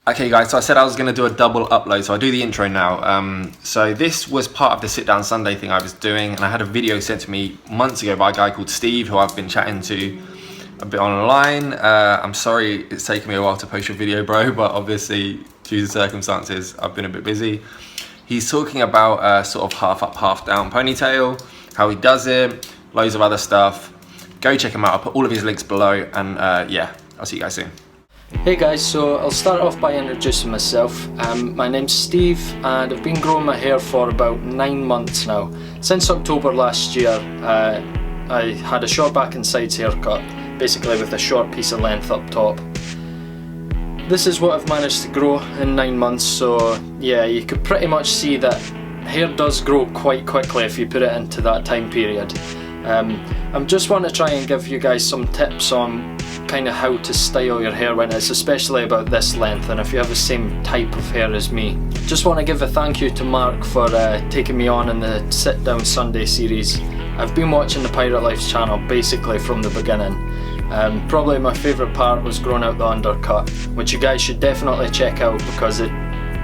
Okay guys, so I said I was going to do a double upload, so I'll do the intro now. So this was part of the Sit Down Sunday thing I was doing, and I had a video sent to me months ago by a guy called Steve, who I've been chatting to a bit online. I'm sorry it's taken me a while to post your video, bro, but obviously due to circumstances I've been a bit busy. He's talking about sort of half up, half down ponytail, how he does it, loads of other stuff. Go check him out, I'll put all of his links below, and yeah, I'll see you guys soon. Hey guys, so I'll start off by introducing myself. My name's Steve and I've been growing my hair for about 9 months now. Since October last year, I had a short back and sides haircut, basically with a short piece of length up top. This is what I've managed to grow in 9 months, so yeah, you could pretty much see that hair does grow quite quickly if you put it into that time period. I just want to try and give you guys some tips on kind of how to style your hair when it's especially about this length, and if you have the same type of hair as me. Just want to give a thank you to Mark for taking me on in the Sit Down Sunday series. I've been watching the Pirate Life channel basically from the beginning. Probably my favourite part was growing out the undercut, which you guys should definitely check out because it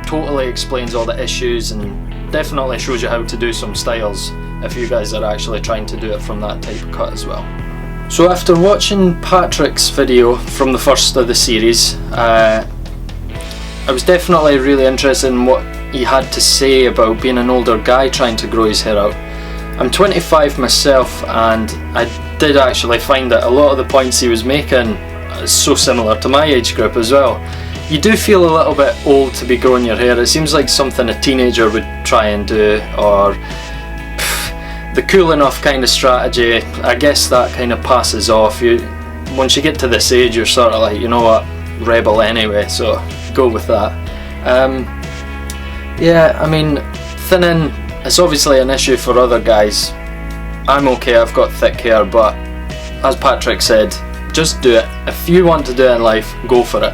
totally explains all the issues and definitely shows you how to do some styles if you guys are actually trying to do it from that type of cut as well. So after watching Patrick's video from the first of the series, I was definitely really interested in what he had to say about being an older guy trying to grow his hair out. I'm 25 myself, and I did actually find that a lot of the points he was making is so similar to my age group as well. You do feel a little bit old to be growing your hair. It seems like something a teenager would try and do, or the cool enough kind of strategy. I guess that kind of passes off. Once you get to this age, you're sort of like, you know what, rebel anyway, so go with that. Yeah, I mean, thinning is obviously an issue for other guys. I'm okay, I've got thick hair, but as Patrick said, just do it. If you want to do it in life, go for it.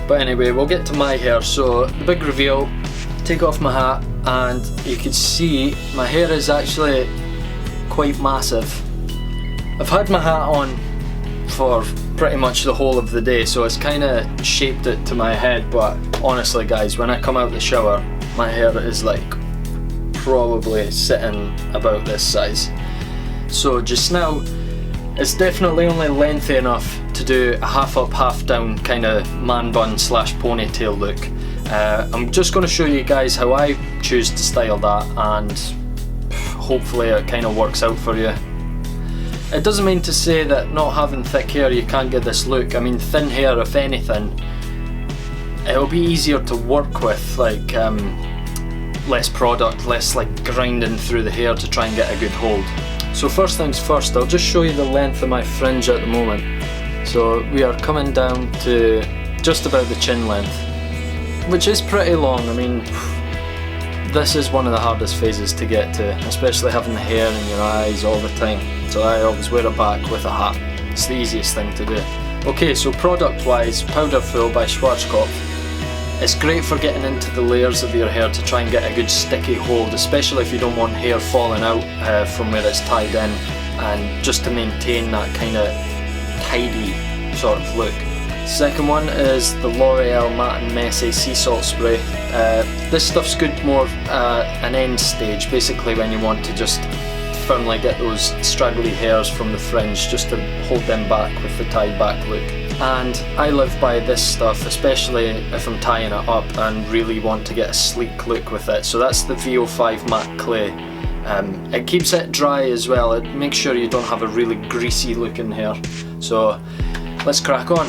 But anyway, we'll get to my hair. So the big reveal, take off my hat, and you can see my hair is actually quite massive. I've had my hat on for pretty much the whole of the day, so it's kind of shaped it to my head, but honestly guys, when I come out the shower, my hair is like probably sitting about this size. So just now, it's definitely only lengthy enough to do a half up, half down kind of man bun slash ponytail look. I'm just going to show you guys how I choose to style that, and hopefully it kind of works out for you. It doesn't mean to say that not having thick hair you can't get this look. I mean, thin hair, if anything, it'll be easier to work with, like less product, less like grinding through the hair to try and get a good hold. So first things first, I'll just show you the length of my fringe at the moment. So we are coming down to just about the chin length, which is pretty long. I mean, this is one of the hardest phases to get to, especially having the hair in your eyes all the time. So I always wear it back with a hat. It's the easiest thing to do. Okay, so product wise, Powder Full by Schwarzkopf. It's great for getting into the layers of your hair to try and get a good sticky hold, especially if you don't want hair falling out from where it's tied in, and just to maintain that kind of tidy sort of look. Second one is the L'Oreal Matte and Messy Sea Salt Spray. This stuff's good more an end stage, basically when you want to just firmly get those straggly hairs from the fringe, just to hold them back with the tied back look. And I live by this stuff, especially if I'm tying it up and really want to get a sleek look with it. So that's the VO5 Matte Clay. It keeps it dry as well. It makes sure you don't have a really greasy looking hair. So let's crack on.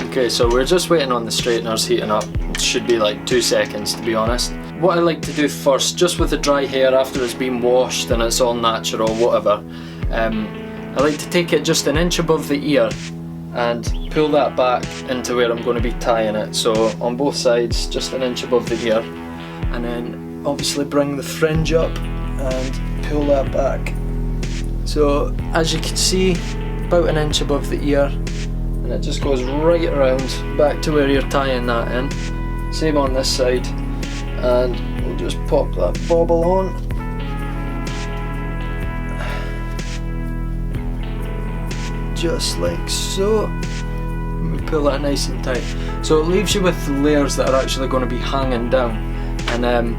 Okay, so we're just waiting on the straighteners heating up. It should be like 2 seconds, to be honest. What I like to do first, just with the dry hair after it's been washed and it's all natural, whatever, I like to take it just an inch above the ear and pull that back into where I'm going to be tying it. So on both sides, just an inch above the ear, and then obviously bring the fringe up and pull that back. So as you can see, about an inch above the ear, and it just goes right around back to where you're tying that in. Same on this side, and we'll just pop that bobble on. Just like so. pull that nice and tight. So it leaves you with layers that are actually going to be hanging down. And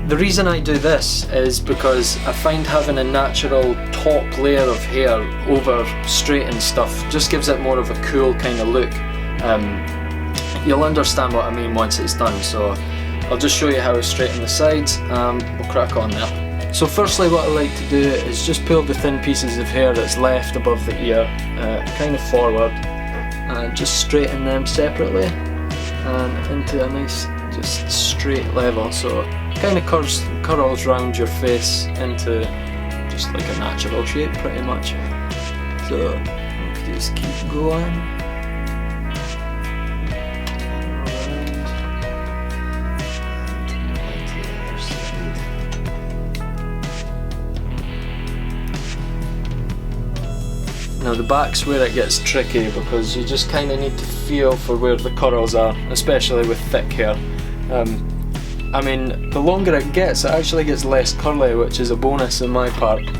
the reason I do this is because I find having a natural top layer of hair over straightened stuff just gives it more of a cool kind of look. You'll understand what I mean once it's done, so I'll just show you how I straighten the sides. We'll crack on now. So firstly, what I like to do is just pull the thin pieces of hair that's left above the ear kind of forward and just straighten them separately and into a nice just straight level, so it kind of curls round your face into just like a natural shape pretty much. So we'll just keep going. Now the back's where it gets tricky because you just kind of need to feel for where the curls are, especially with thick hair. I mean, the longer it actually gets less curly, which is a bonus in my part. Okay,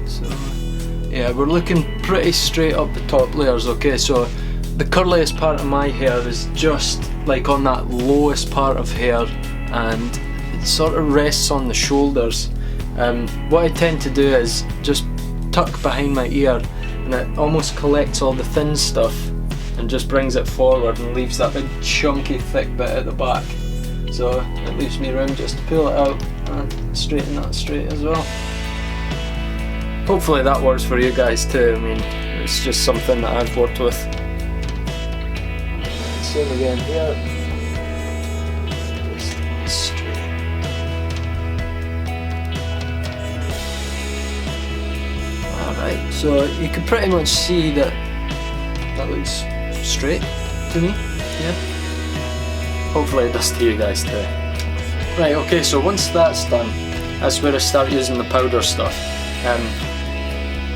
so yeah, we're looking pretty straight up the top layers. Okay, so the curliest part of my hair is just like on that lowest part of hair, and it sort of rests on the shoulders. What I tend to do is just tuck behind my ear, and it almost collects all the thin stuff and just brings it forward and leaves that big chunky thick bit at the back. So it leaves me room just to pull it out and straighten that straight as well. Hopefully that works for you guys too. I mean, it's just something that I've worked with. Same again here. Alright, so you can pretty much see that that looks straight to me, yeah? Hopefully it does to you guys too. Right, okay, so once that's done, that's where I start using the powder stuff.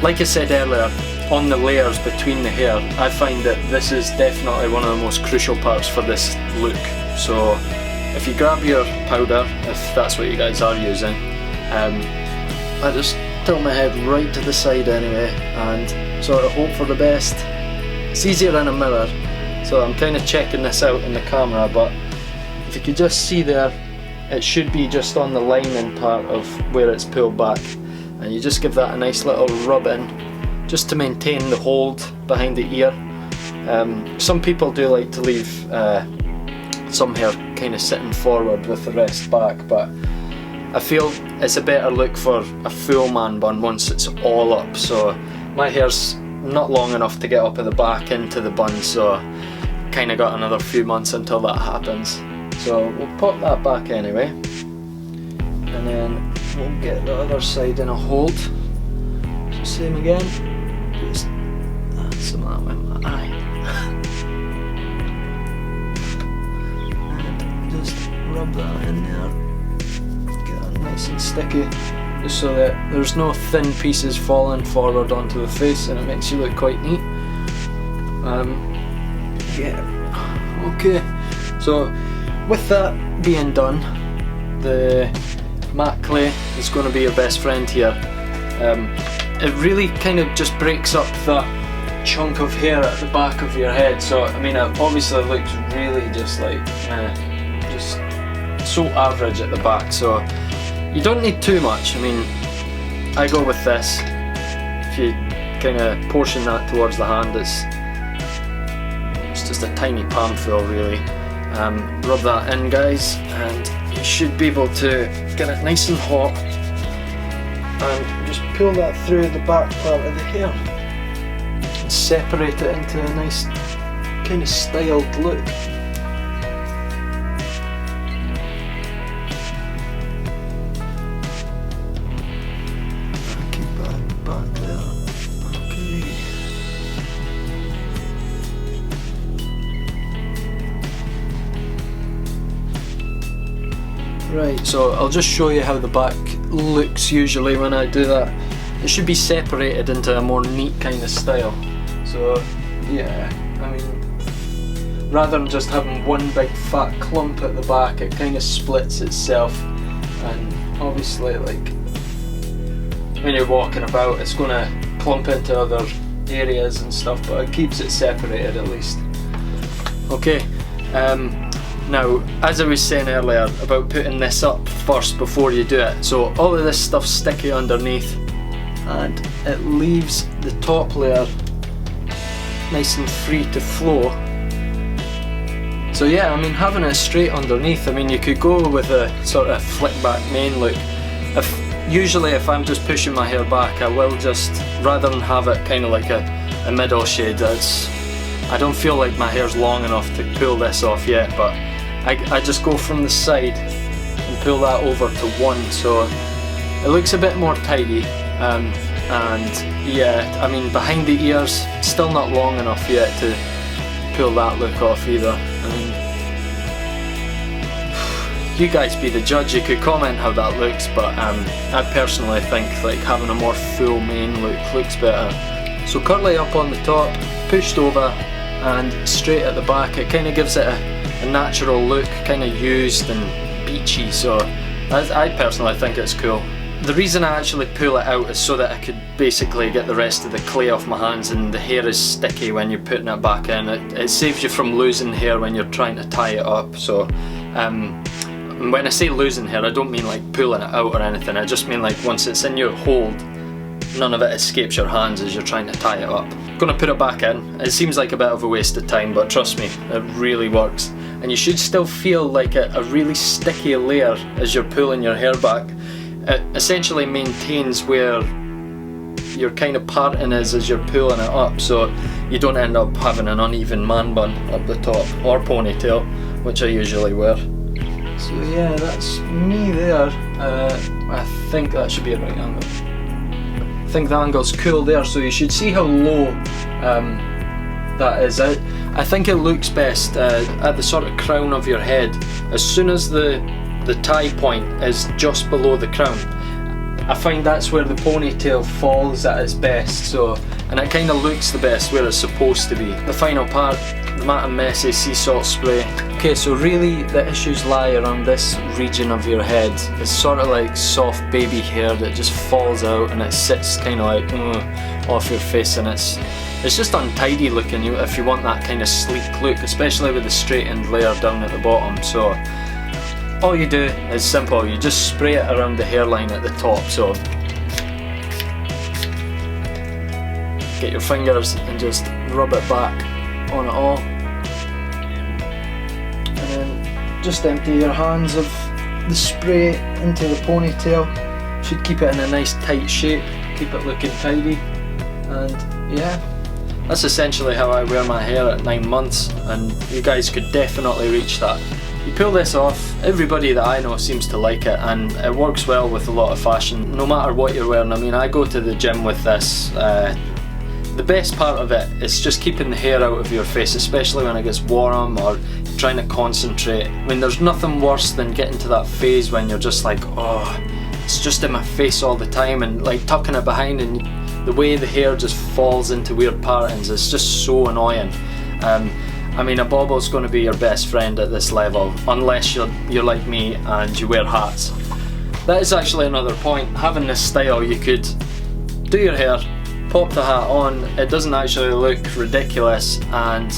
Like I said earlier, on the layers between the hair, I find that this is definitely one of the most crucial parts for this look. So if you grab your powder, if that's what you guys are using, I just tilt my head right to the side anyway and sort of hope for the best. It's easier in a mirror, so I'm kind of checking this out in the camera, but if you could just see there, it should be just on the lining part of where it's pulled back, and you just give that a nice little rub in just to maintain the hold behind the ear. Some people do like to leave some hair kind of sitting forward with the rest back, but I feel it's a better look for a full man bun once it's all up. So my hair's not long enough to get up at the back into the bun, so kind of got another few months until that happens. So we'll pop that back anyway, and then we'll get the other side in a hold. So same again, just add some of that with my eye. And just rub that in there. Nice and sticky, just so that there's no thin pieces falling forward onto the face, and it makes you look quite neat. Yeah, okay, so with that being done, the matte clay is going to be your best friend here. It really kind of just breaks up that chunk of hair at the back of your head, so I mean it obviously looks really just like just so average at the back, so you don't need too much. I mean, I go with this. If you kind of portion that towards the hand, it's just a tiny palmful really. Rub that in, guys, and you should be able to get it nice and hot and just pull that through the back part of the hair and separate it into a nice kind of styled look. Right, so I'll just show you how the back looks usually when I do that. It should be separated into a more neat kind of style. So yeah, I mean, rather than just having one big fat clump at the back, it kind of splits itself, and obviously like when you're walking about, it's going to clump into other areas and stuff, but it keeps it separated at least. Okay, now as I was saying earlier about putting this up first before you do it, so all of this stuff's sticky underneath and it leaves the top layer nice and free to flow. So yeah, I mean, having it straight underneath, I mean, you could go with a sort of flick back mane look. Usually if I'm just pushing my hair back, I will just, rather than have it kind of like a middle shade, I don't feel like my hair's long enough to pull this off yet, but I just go from the side and pull that over to one, so it looks a bit more tidy. And yeah, I mean, behind the ears, still not long enough yet to pull that look off either. I mean, you guys be the judge. You could comment how that looks, but I personally think like having a more full mane look looks better. So curly up on the top, pushed over and straight at the back. It kind of gives it a natural look, kind of used and beachy, so I personally think it's cool. The reason I actually pull it out is so that I could basically get the rest of the clay off my hands, and the hair is sticky when you're putting it back in. It saves you from losing hair when you're trying to tie it up. So when I say losing hair, I don't mean like pulling it out or anything. I just mean like once it's in your hold, none of it escapes your hands as you're trying to tie it up. I'm gonna put it back in. It seems like a bit of a waste of time, but trust me, it really works. And you should still feel like a really sticky layer as you're pulling your hair back. It essentially maintains where your kind of parting is as you're pulling it up, so you don't end up having an uneven man bun up the top, or ponytail, which I usually wear. So yeah, that's me there. I think that should be a right angle. I think the angle's cool there, so you should see how low that is. I think it looks best at the sort of crown of your head. As soon as the tie point is just below the crown, I find that's where the ponytail falls at its best, so, and it kind of looks the best where it's supposed to be. The final part, the matte and messy sea salt spray. Okay, so really the issues lie around this region of your head. It's sort of like soft baby hair that just falls out and it sits kind of like off your face, and it's just untidy looking if you want that kind of sleek look, especially with the straightened layer down at the bottom. So all you do is simple, you just spray it around the hairline at the top. So get your fingers and just rub it back on it all, and then just empty your hands of the spray into the ponytail. Should keep it in a nice tight shape, keep it looking tidy, and yeah, that's essentially how I wear my hair at 9 months, and you guys could definitely reach that. You pull this off, everybody that I know seems to like it, and it works well with a lot of fashion, no matter what you're wearing. I mean, I go to the gym with this. The best part of it is just keeping the hair out of your face, especially when it gets warm or you're trying to concentrate. I mean, there's nothing worse than getting to that phase when you're just like, oh, it's just in my face all the time, and like tucking it behind, and the way the hair just falls into weird partings is just so annoying. I mean, a bobble's going to be your best friend at this level, unless you're like me and you wear hats. That is actually another point. Having this style, you could do your hair, pop the hat on, it doesn't actually look ridiculous, and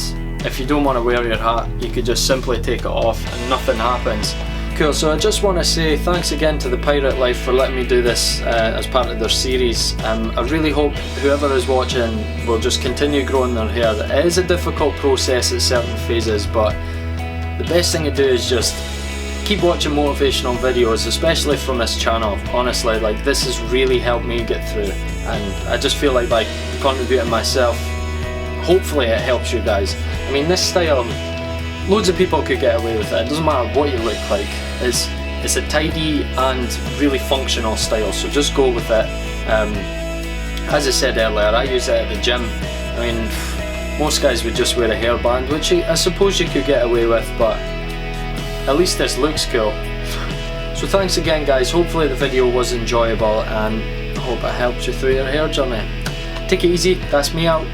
if you don't want to wear your hat, you could just simply take it off and nothing happens. Cool, so I just want to say thanks again to The Pirate Life for letting me do this as part of their series. I really hope whoever is watching will just continue growing their hair. It is a difficult process at certain phases, but the best thing to do is just keep watching motivational videos, especially from this channel. Honestly, like, this has really helped me get through, and I just feel like by contributing myself, hopefully it helps you guys. I mean, this style, loads of people could get away with it. It doesn't matter what you look like. It's a tidy and really functional style, so just go with it. As I said earlier, I use it at the gym. I mean, most guys would just wear a hairband, which I suppose you could get away with, but at least this looks cool. So thanks again, guys. Hopefully the video was enjoyable, and I hope it helped you through your hair journey. Take it easy. That's me out.